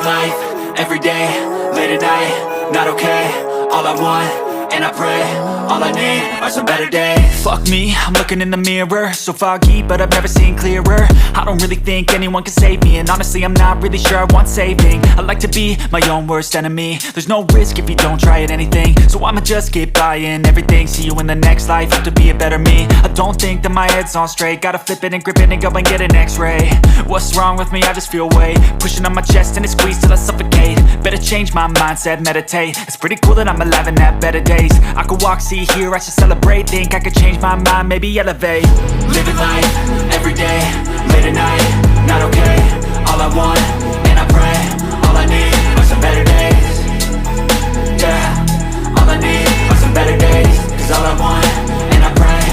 life, every day, late at night, not okay. All I want, and I pray, all I need are some better days. Fuck me, I'm looking in the mirror, so foggy, but I've never seen clearer. I don't really think anyone can save me, and honestly I'm not really sure I want saving. I like to be my own worst enemy. There's no risk if you don't try at anything, so I'ma just keep buying everything. See you in the next life, have to be a better me. I don't think that my head's on straight, gotta flip it and grip it and go and get an x-ray. What's wrong with me? I just feel weight pushing on my chest and it squeezes till I suffocate. Better change my mindset, meditate. It's pretty cool that I'm alive and have better days. I could walk, see, hear, I should celebrate. Think I could change my mind, maybe elevate. Living life, every day, late at night, not okay. All I want, and I pray, all I need are some better days. Yeah, all I need are some better days. Cause all I want, and I pray,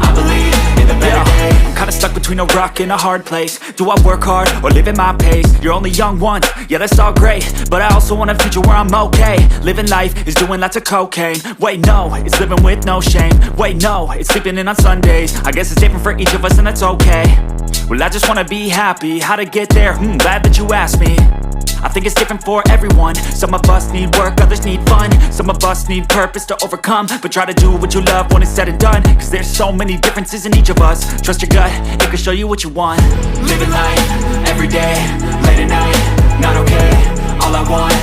I believe in the better days. I'm kinda stuck between a rock and a hard place. Do I work hard or live at my pace? You're only young once, yeah that's all great, but I also want a future where I'm okay. Living life is doing lots of cocaine. Wait no, it's living with no shame. Wait no, it's sleeping in on Sundays. I guess it's different for each of us and that's okay. Well I just wanna be happy, how to get there? Glad that you asked me. I think it's different for everyone. Some of us need work, others need fun. Some of us need purpose to overcome. But try to do what you love when it's said and done, cause there's so many differences in each of us. Trust your gut, it can show you what you want. Living life, every day, late at night, not okay. All I want,